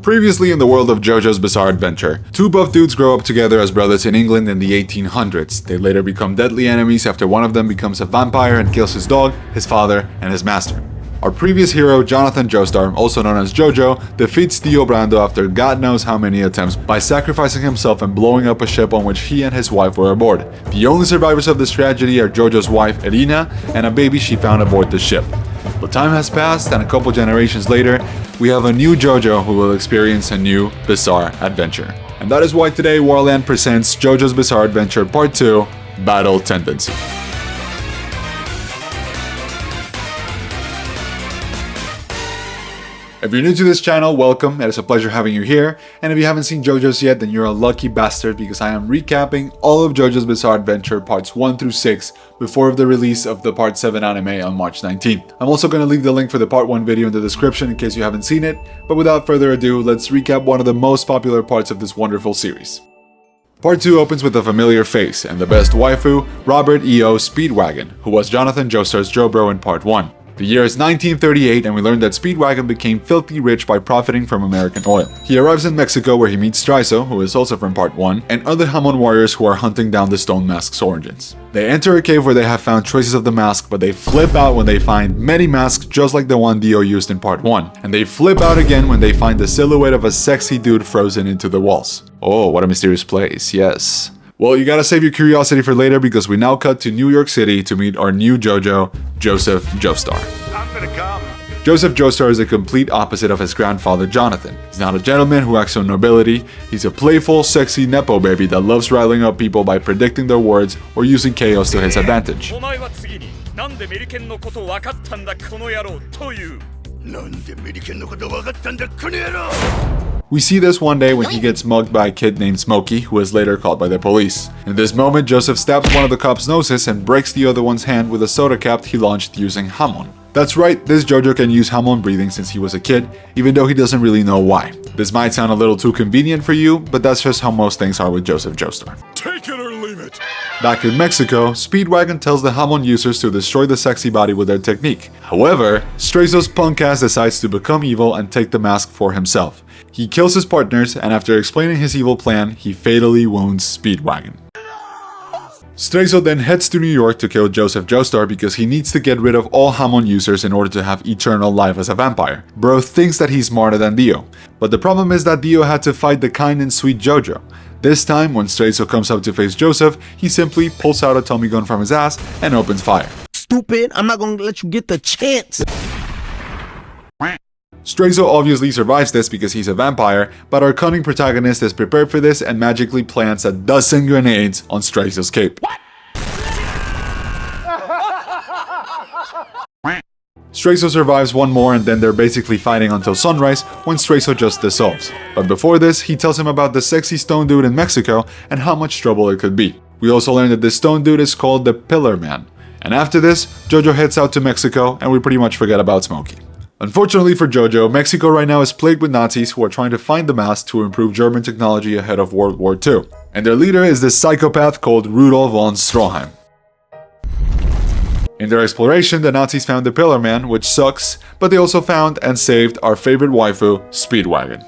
Previously in the world of Jojo's Bizarre Adventure, two buff dudes grow up together as brothers in England in the 1800s. They later become deadly enemies after one of them becomes a vampire and kills his dog, his father, and his master. Our previous hero, Jonathan Joestar, also known as Jojo, defeats Dio Brando after God knows how many attempts by sacrificing himself and blowing up a ship on which he and his wife were aboard. The only survivors of this tragedy are Jojo's wife, Irina, and a baby she found aboard the ship. But time has passed, and a couple generations later, we have a new Jojo who will experience a new bizarre adventure. And that is why today Warland presents Jojo's Bizarre Adventure Part 2, Battle Tendency. If you're new to this channel, welcome, it is a pleasure having you here, and if you haven't seen JoJo's yet, then you're a lucky bastard because I am recapping all of JoJo's Bizarre Adventure parts 1 through 6 before the release of the part 7 anime on March 19th. I'm also going to leave the link for the part 1 video in the description in case you haven't seen it, but without further ado, let's recap one of the most popular parts of this wonderful series. Part 2 opens with a familiar face and the best waifu, Robert E.O. Speedwagon, who was Jonathan Joestar's Jobro in part 1. The year is 1938 and we learn that Speedwagon became filthy rich by profiting from American oil. He arrives in Mexico where he meets Straizo, who is also from part 1, and other Hamon warriors who are hunting down the Stone Mask's origins. They enter a cave where they have found traces of the mask, but they flip out when they find many masks just like the one Dio used in part 1. And they flip out again when they find the silhouette of a sexy dude frozen into the walls. Oh, what a mysterious place, yes. Well, you gotta save your curiosity for later because we now cut to New York City to meet our new Jojo, Joseph Joestar. I'm gonna come. Joseph Joestar is the complete opposite of his grandfather Jonathan. He's not a gentleman who acts on nobility, he's a playful, sexy nepo baby that loves riling up people by predicting their words or using chaos to his advantage. We see this one day when he gets mugged by a kid named Smokey, who is later caught by the police. In this moment, Joseph stabs one of the cops' noses and breaks the other one's hand with a soda cap he launched using Hamon. That's right, this Jojo can use Hamon breathing since he was a kid, even though he doesn't really know why. This might sound a little too convenient for you, but that's just how most things are with Joseph Joestar. Take it or leave it. Back in Mexico, Speedwagon tells the Hamon users to destroy the sexy body with their technique. However, Straizo's punk ass decides to become evil and take the mask for himself. He kills his partners, and after explaining his evil plan, he fatally wounds Speedwagon. Straizo then heads to New York to kill Joseph Joestar because he needs to get rid of all Hamon users in order to have eternal life as a vampire. Bro thinks that he's smarter than Dio, but the problem is that Dio had to fight the kind and sweet Jojo. This time, when Straizo comes up to face Joseph, he simply pulls out a Tommy gun from his ass and opens fire. Stupid, I'm not gonna let you get the chance. Straizo obviously survives this because he's a vampire, but our cunning protagonist is prepared for this and magically plants a dozen grenades on Straizo's cape. Straizo survives one more and then they're basically fighting until sunrise when Straizo just dissolves. But before this, he tells him about the sexy stone dude in Mexico and how much trouble it could be. We also learn that this stone dude is called the Pillar Man. And after this, Jojo heads out to Mexico and we pretty much forget about Smokey. Unfortunately for Jojo, Mexico right now is plagued with Nazis who are trying to find the mask to improve German technology ahead of World War II. And their leader is this psychopath called Rudolf von Stroheim. In their exploration, the Nazis found the Pillar Man, which sucks, but they also found and saved our favorite waifu, Speedwagon.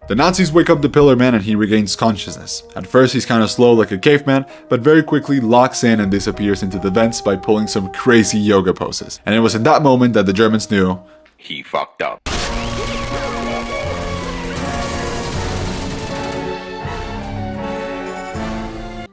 The Nazis wake up the Pillar Man and he regains consciousness. At first he's kinda slow like a caveman, but very quickly locks in and disappears into the vents by pulling some crazy yoga poses. And it was in that moment that the Germans knew He fucked up.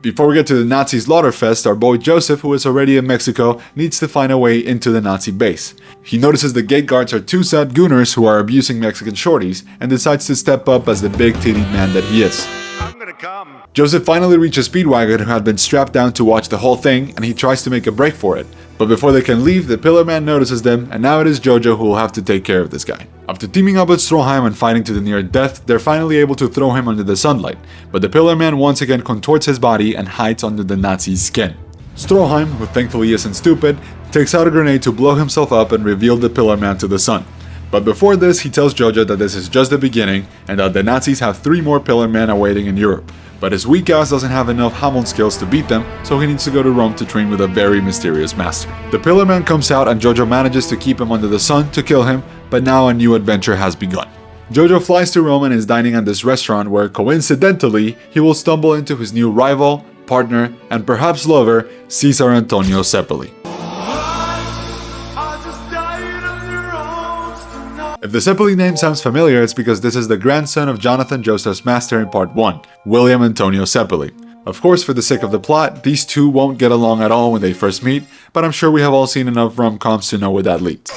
Before we get to the Nazi slaughterfest, our boy Joseph, who is already in Mexico, needs to find a way into the Nazi base. He notices the gate guards are two sad gooners who are abusing Mexican shorties, and decides to step up as the big-titted man that he is. I'm gonna come. Joseph finally reaches Speedwagon, who had been strapped down to watch the whole thing, and he tries to make a break for it. But before they can leave, the Pillar Man notices them, and now it is Jojo who will have to take care of this guy. After teaming up with Stroheim and fighting to the near death, they're finally able to throw him under the sunlight, but the Pillar Man once again contorts his body and hides under the Nazi's skin. Stroheim, who thankfully isn't stupid, takes out a grenade to blow himself up and reveal the Pillar Man to the sun. But before this, he tells Jojo that this is just the beginning and that the Nazis have 3 more Pillar Men awaiting in Europe. But his weak ass doesn't have enough Hamon skills to beat them, so he needs to go to Rome to train with a very mysterious master. The Pillar Man comes out and Jojo manages to keep him under the sun to kill him, but now a new adventure has begun. Jojo flies to Rome and is dining at this restaurant where, coincidentally, he will stumble into his new rival, partner, and perhaps lover, Cesar Antonio Seppali. If the Seppali name sounds familiar, it's because this is the grandson of Jonathan Joseph's master in part 1, William Antonio Seppali. Of course, for the sake of the plot, these two won't get along at all when they first meet, but I'm sure we have all seen enough rom-coms to know where that leads.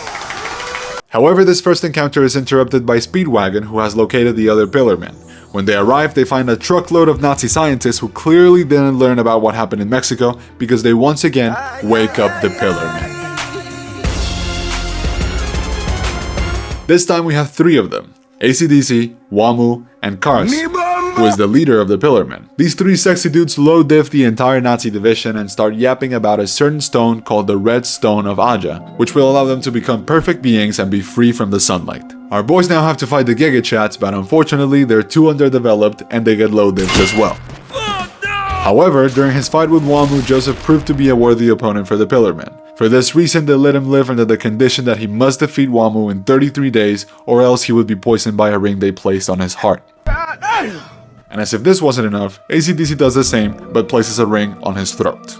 However, this first encounter is interrupted by Speedwagon, who has located the other Pillarmen. When they arrive, they find a truckload of Nazi scientists who clearly didn't learn about what happened in Mexico because they once again wake up the Pillarmen. This time we have 3 of them, ACDC, Wamuu, and Kars, who is the leader of the Pillarmen. These 3 sexy dudes low-diff the entire Nazi division and start yapping about a certain stone called the Red Stone of Aja, which will allow them to become perfect beings and be free from the sunlight. Our boys now have to fight the Gigachats, but unfortunately they're too underdeveloped and they get low-diffed as well. However, during his fight with Wamuu, Joseph proved to be a worthy opponent for the Pillarmen. For this reason, they let him live under the condition that he must defeat Wamuu in 33 days or else he would be poisoned by a ring they placed on his heart. And as if this wasn't enough, ACDC does the same, but places a ring on his throat.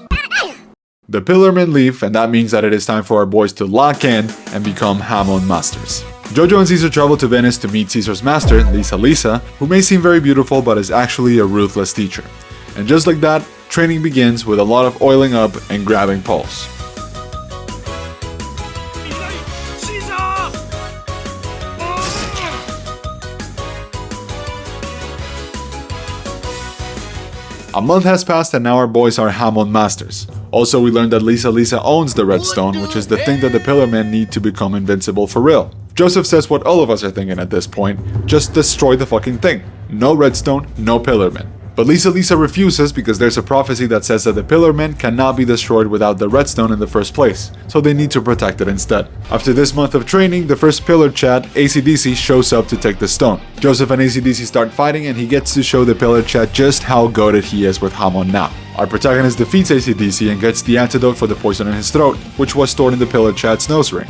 The Pillarmen leave, and that means that it is time for our boys to lock in and become Hamon masters. Jojo and Caesar travel to Venice to meet Caesar's master, Lisa, who may seem very beautiful but is actually a ruthless teacher. And just like that, training begins with a lot of oiling up and grabbing poles. A month has passed and now our boys are Hamon masters. Also, we learned that Lisa owns the Red Stone, which is the thing that the Pillarmen need to become invincible for real. Joseph says what all of us are thinking at this point, just destroy the fucking thing. No Redstone, no Pillarmen. But Lisa refuses because there's a prophecy that says that the Pillarmen cannot be destroyed without the Redstone in the first place, so they need to protect it instead. After this month of training, the first Pillar Chat, ACDC, shows up to take the stone. Joseph and ACDC start fighting and he gets to show the Pillar Chat just how goated he is with Hamon now. Our protagonist defeats ACDC and gets the antidote for the poison in his throat, which was stored in the Pillar Chat's nose ring.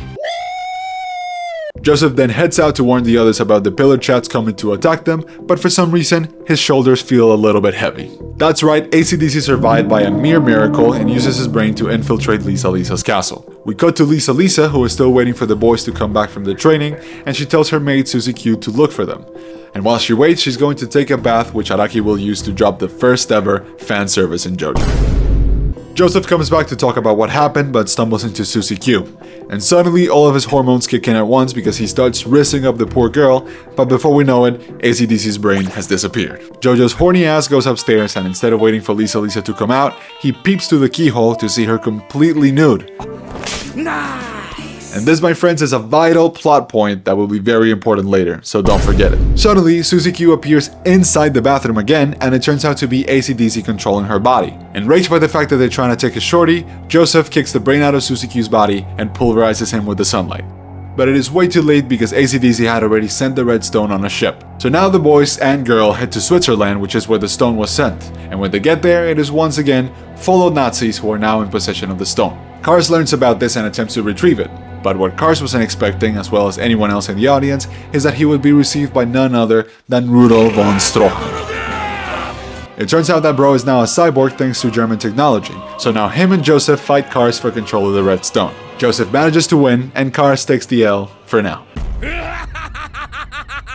Joseph then heads out to warn the others about the Pillar Chats coming to attack them, but for some reason, his shoulders feel a little bit heavy. That's right, ACDC survived by a mere miracle and uses his brain to infiltrate Lisa's castle. We cut to Lisa, who is still waiting for the boys to come back from the training, and she tells her maid Susie Q to look for them. And while she waits, she's going to take a bath, which Araki will use to drop the first ever fan service in Jojo. Joseph comes back to talk about what happened, but stumbles into Susie Q. And suddenly, all of his hormones kick in at once because he starts rizzing up the poor girl, but before we know it, ACDC's brain has disappeared. Jojo's horny ass goes upstairs, and instead of waiting for Lisa to come out, he peeps through the keyhole to see her completely nude. Nice! And this, my friends, is a vital plot point that will be very important later, so don't forget it. Suddenly, Susie Q appears inside the bathroom again, and it turns out to be ACDC controlling her body. Enraged by the fact that they're trying to take a shorty, Joseph kicks the brain out of Susie Q's body and pulverizes him with the sunlight. But it is way too late because ACDC had already sent the Red Stone on a ship. So now the boys and girl head to Switzerland, which is where the stone was sent. And when they get there, it is once again full of Nazis who are now in possession of the stone. Kars learns about this and attempts to retrieve it. But what Kars wasn't expecting, as well as anyone else in the audience, is that he would be received by none other than Rudolf von Stroheim. It turns out that bro is now a cyborg thanks to German technology, so now him and Joseph fight Kars for control of the Red Stone. Joseph manages to win, and Kars takes the L for now.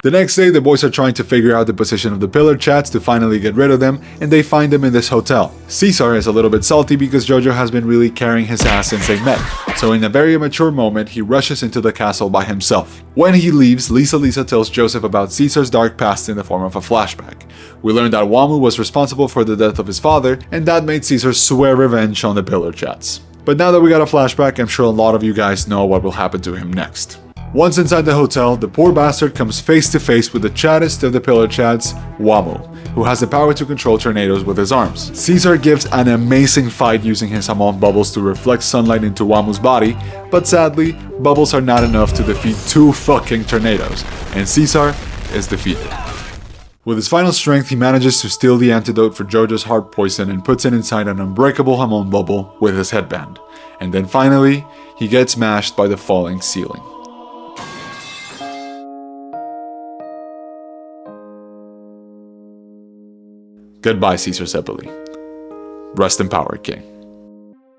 The next day, the boys are trying to figure out the position of the Pillar Chats to finally get rid of them, and they find them in this hotel. Caesar is a little bit salty because Jojo has been really carrying his ass since they met, so in a very immature moment, he rushes into the castle by himself. When he leaves, Lisa tells Joseph about Caesar's dark past in the form of a flashback. We learn that Wamuu was responsible for the death of his father, and that made Caesar swear revenge on the Pillar Chats. But now that we got a flashback, I'm sure a lot of you guys know what will happen to him next. Once inside the hotel, the poor bastard comes face to face with the chattest of the Pillar Chats, Wamuu, who has the power to control tornadoes with his arms. Caesar gives an amazing fight using his Hamon bubbles to reflect sunlight into Wamuu's body, but sadly, bubbles are not enough to defeat 2 fucking tornadoes, and Caesar is defeated. With his final strength, he manages to steal the antidote for Jojo's heart poison and puts it inside an unbreakable Hamon bubble with his headband. And then finally, he gets smashed by the falling ceiling. Goodbye, Caesar Zeppeli. Rest in power, King.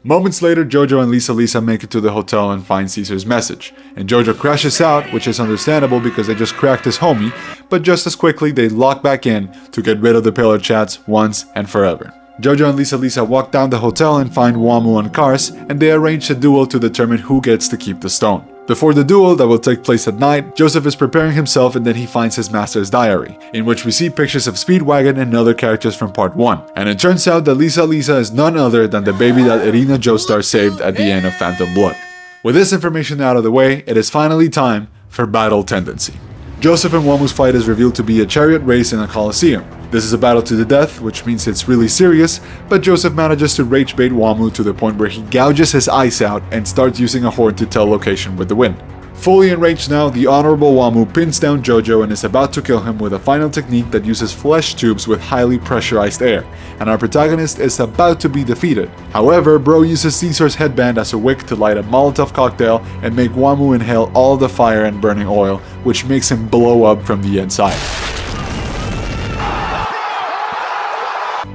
Moments later, Jojo and Lisa make it to the hotel and find Caesar's message. And Jojo crashes out, which is understandable because they just cracked his homie, but just as quickly they lock back in to get rid of the pillar chats once and forever. Jojo and Lisa walk down the hotel and find Wamuu and Cars, and they arrange a duel to determine who gets to keep the stone. Before the duel that will take place at night, Joseph is preparing himself and then he finds his master's diary, in which we see pictures of Speedwagon and other characters from part 1. And it turns out that Lisa is none other than the baby that Irina Joestar saved at the end of Phantom Blood. With this information out of the way, it is finally time for Battle Tendency. Joseph and Wamuu's fight is revealed to be a chariot race in a coliseum. This is a battle to the death, which means it's really serious, but Joseph manages to rage bait Wamuu to the point where he gouges his eyes out and starts using a horn to tell location with the wind. Fully enraged now, the Honorable Wamuu pins down Jojo and is about to kill him with a final technique that uses flesh tubes with highly pressurized air, and our protagonist is about to be defeated. However, Bro uses Caesar's headband as a wick to light a Molotov cocktail and make Wamuu inhale all the fire and burning oil, which makes him blow up from the inside.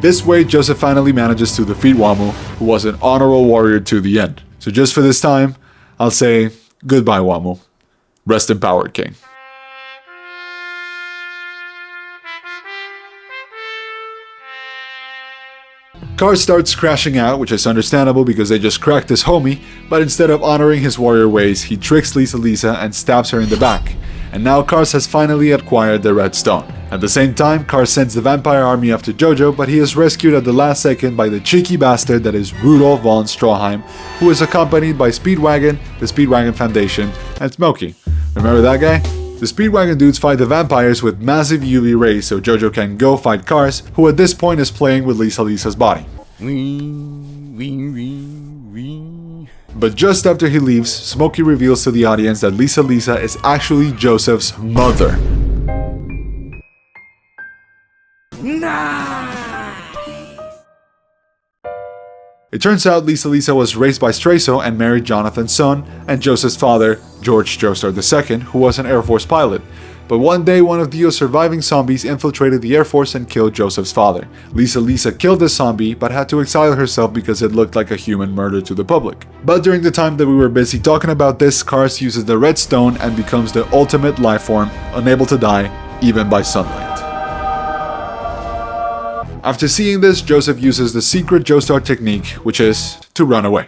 This way, Joseph finally manages to defeat Wamuu, who was an honorable warrior to the end. So just for this time, I'll say goodbye, Wamuu. Rest in power, King. Car starts crashing out, which is understandable because they just cracked his homie, but instead of honoring his warrior ways, he tricks Lisa and stabs her in the back. And now Cars has finally acquired the red stone. At the same time, Cars sends the vampire army after Jojo, but he is rescued at the last second by the cheeky bastard that is Rudolf von Stroheim, who is accompanied by Speedwagon, the Speedwagon Foundation, and Smokey. Remember that guy? The Speedwagon dudes fight the vampires with massive UV rays so Jojo can go fight Cars, who at this point is playing with Lisa's body. But just after he leaves, Smokey reveals to the audience that Lisa is actually Joseph's mother. It turns out Lisa was raised by Straizo and married Jonathan's son and Joseph's father, George Joestar II, who was an Air Force pilot. But one day, one of Dio's surviving zombies infiltrated the Air Force and killed Joseph's father. Lisa killed the zombie, but had to exile herself because it looked like a human murder to the public. But during the time that we were busy talking about this, Cars uses the red stone and becomes the ultimate life form, unable to die, even by sunlight. After seeing this, Joseph uses the secret Joestar technique, which is to run away.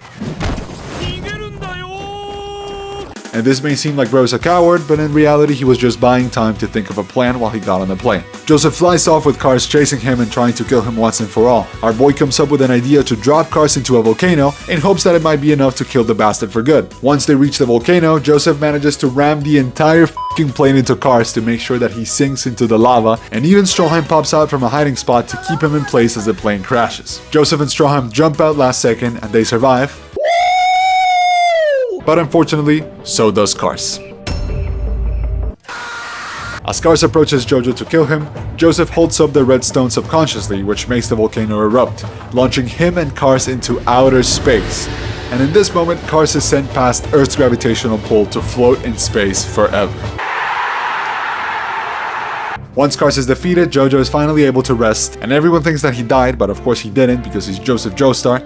And this may seem like Bro's a coward, but in reality he was just buying time to think of a plan while he got on the plane. Joseph flies off with Cars chasing him and trying to kill him once and for all. Our boy comes up with an idea to drop Cars into a volcano in hopes that it might be enough to kill the bastard for good. Once they reach the volcano, Joseph manages to ram the entire f***ing plane into Cars to make sure that he sinks into the lava, and even Stroheim pops out from a hiding spot to keep him in place as the plane crashes. Joseph and Stroheim jump out last second and they survive. But unfortunately, so does Cars. As Cars approaches Jojo to kill him, Joseph holds up the red stone subconsciously, which makes the volcano erupt, launching him and Cars into outer space. And in this moment, Cars is sent past Earth's gravitational pull to float in space forever. Once Cars is defeated, Jojo is finally able to rest, and everyone thinks that he died, but of course he didn't because he's Joseph Joestar.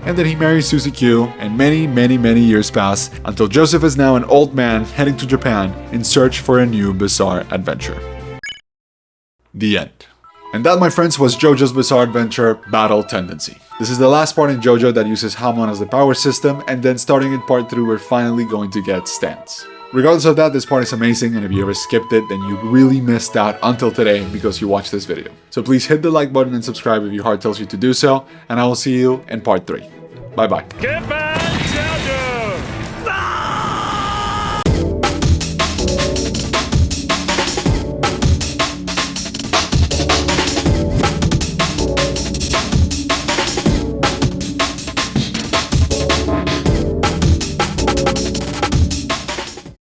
And then he marries Susie Q, and many years pass until Joseph is now an old man heading to Japan in search for a new bizarre adventure. The end. And that, my friends, was JoJo's Bizarre Adventure Battle Tendency. This is the last part in JoJo that uses Hamon as the power system, and then starting in part 3 we're finally going to get stands. Regardless of that, this part is amazing, and if you ever skipped it, then you really missed out until today because you watched this video. So please hit the like button and subscribe if your heart tells you to do so, and I will see you in part 3. Bye bye. Get back!